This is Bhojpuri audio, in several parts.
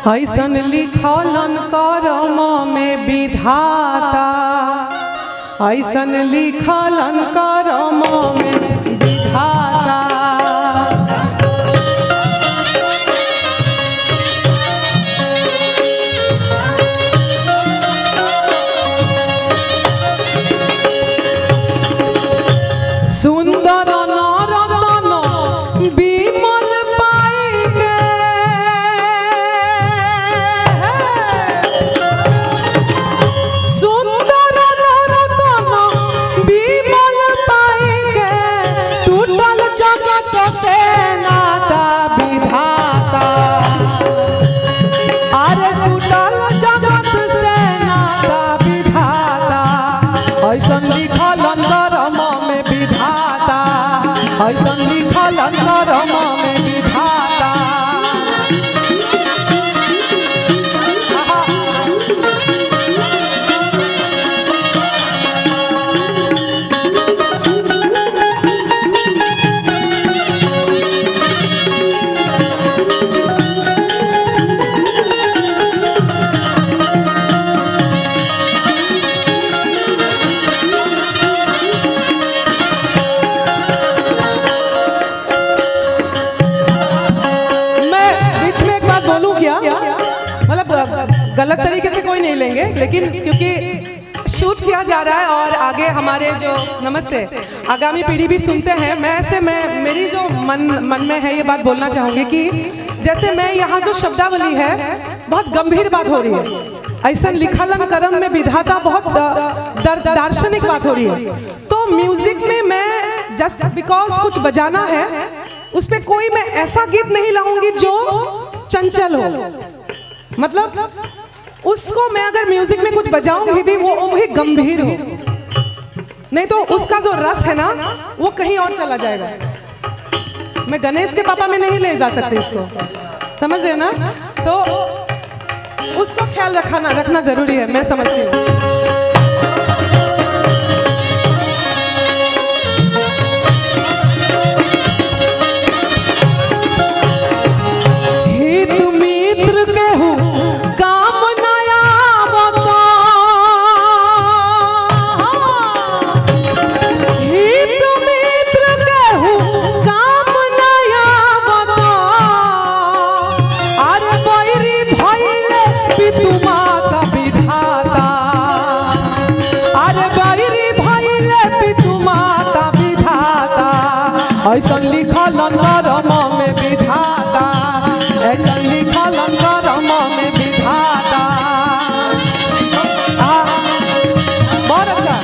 ऐसन लिखलन करम में विधाता, ऐसन लिखलन करम में विधाता। सुंदर नरतन विमल पाई के, सुंदर नरतन विमल पाई के, टूटल जगत से नाता विधाता। अरे टूटल जगत से नाता विधाता, ऐसन लिखलन करम में विधाता, ऐसन लिखलन करम में विधाता। गलत तरीके से कोई नहीं लेंगे, लेकिन क्योंकि शूट किया जा रहा है और आगे हमारे जो नमस्ते आगामी पीढ़ी भी सुनते हैं, मैं मेरी जो मन में है ये बात बोलना चाहूँगी कि जैसे मैं यहाँ जो शब्दावली है बहुत गंभीर बात हो रही है। ऐसा लिखलन करम में विधाता बहुत दार्शनिक बात हो रही है। तो म्यूजिक में मैं जस्ट बिकॉज कुछ बजाना है उस पर कोई मैं ऐसा गीत नहीं लाऊंगी जो चंचल हो, मतलब उसको मैं अगर म्यूजिक में कुछ बजाऊंगी भी वो भी गंभीर हो, नहीं तो उसका जो रस है ना वो कहीं और चला जाएगा। मैं गणेश के पापा में नहीं ले जा सकती इसको, समझ रहे ना? तो उसको ख्याल रखना जरूरी है, मैं समझती हूँ। ऐसा लिखलन करम में विधाता, ऐसा लिखलन करम में विधाता। बहुत अच्छा।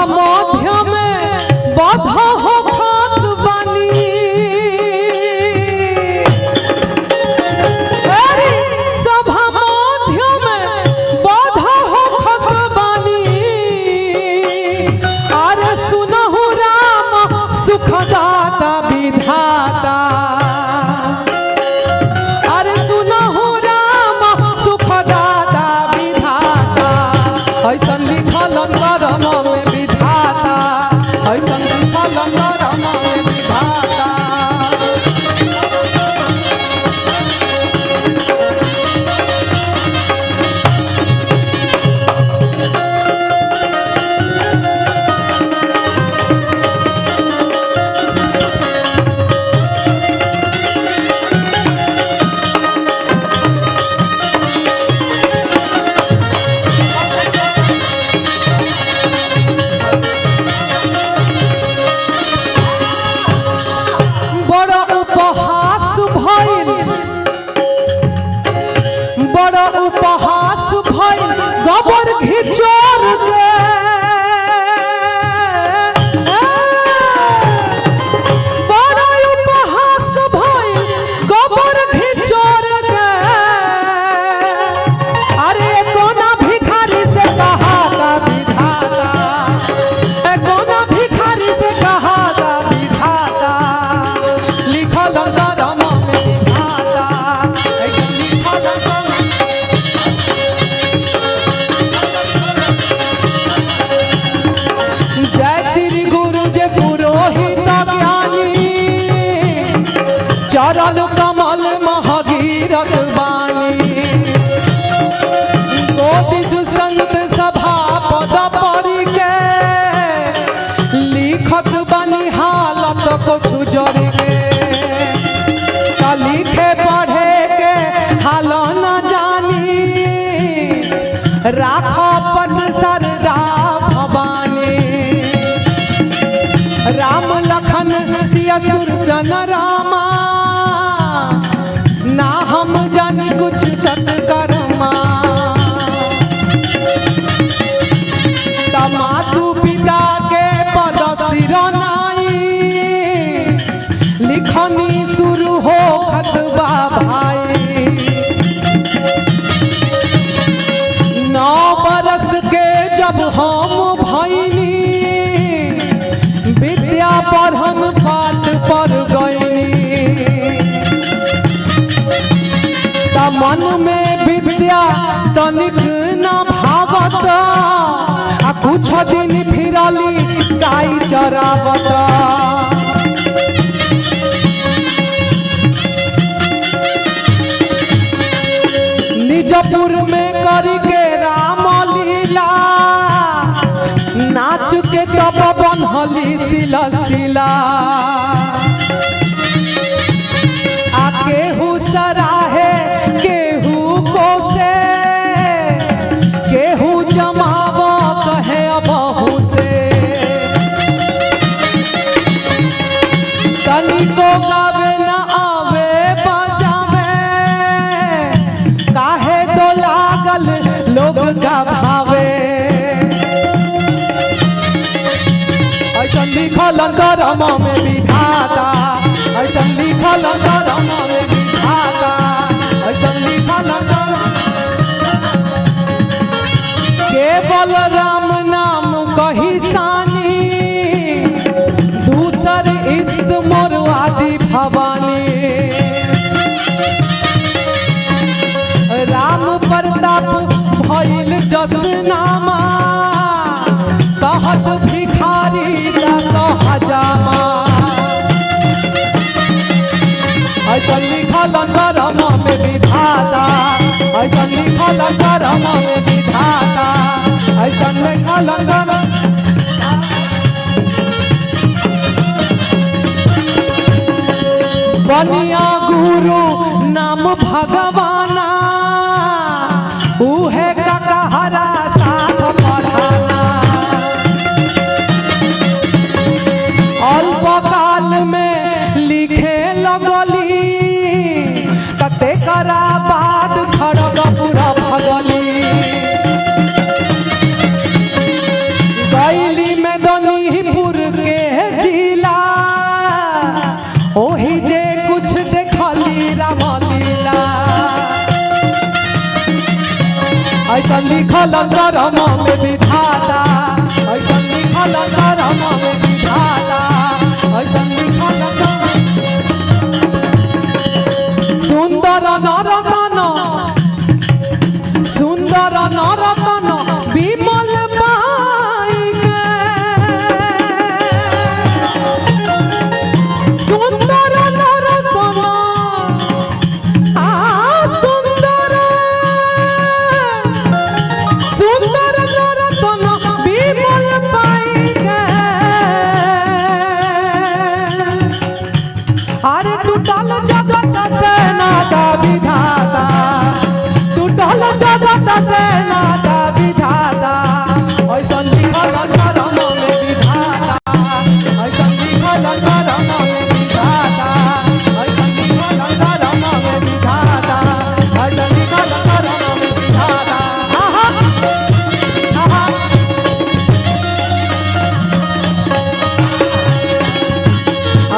मध्य में बध हो खात बानी, सभा मध्य में बध हो खात बानी। अरे सुनहु राम सुखदाता विधाता, अरे सुनहु राम सुखदाता विधाता। ऐसा लिखलन करम में विधाता, ऐसा लिखलन चरण कमल महगीरथ बानी गोदिज संत सभा पद परी के लिखत बनी हालत को छुजर के लिखे पढ़े के हाल न जानी राखो पद सरदा भवानी राम लखन सिया सुरचन रामा ना हम जानी कुछ चतकर्मा मातु पिता के पद सिरनाई लिखनी शुरू हो खतबा भाई 9 बरस के जब हम भैनी विद्या पढ़न पाठ पर गईनी त मन में विद्या तनिक न भावत आ कुछ दिन फिरली गाय चरावत निजपुर में करके राम लीला नाच के तब बनहली सिला सिला आ केहू सराहे केहू कोसे केहू जमाव कहे बहू से तनिको गावे न आवे बजावे काहे तो लागल लोग गवावे ऐसा लिखल करम में विधाता ऐसा लिखल करम में विधाता ऐसा लिखल केवल राम नाम कही सानी दूसर इष्ट मोर आदि भवानी राम प्रताप भइल जस नामा कहत भिखारी दस हजामा ऐसा लिखल करम में विधाता ऐसा लिखल करम में विधाता ऐसा लिखल करम बनिया गुरु नाम भगवाना उहे ककहरा साथ पढ़ाना अल्प काल में लिखे लगली कते करा बाद खड़गपुर भगली गैली में दनीपुर के जिला ओही जे कुछ देखली रामलीला ऐसा लिखल करम में विधाता ऐसा लिखल करम में विधाता ऐसा लिखल सुंदर नरतन सुंदर नरतन विमल पाई के सुंदर नरतन सुंदर सुंदर नरतन विमल पाई के अरे टूटल जगत से नाता विधाता टूटल जगत से नाता विधाता ऐसा लिखल करम में विधाता ऐसा लिखल करम में विधाता ऐसा लिखल करम में विधाता ऐसा लिखल करम में विधाता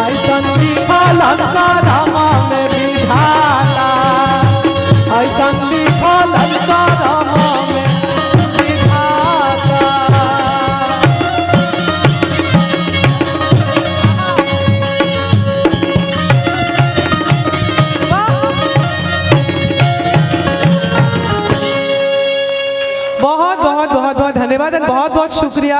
ऐसा लिखल करम में विधाता ऐसा लिखल करम में विधाता बहुत बहुत बहुत बहुत धन्यवाद और बहुत बहुत शुक्रिया।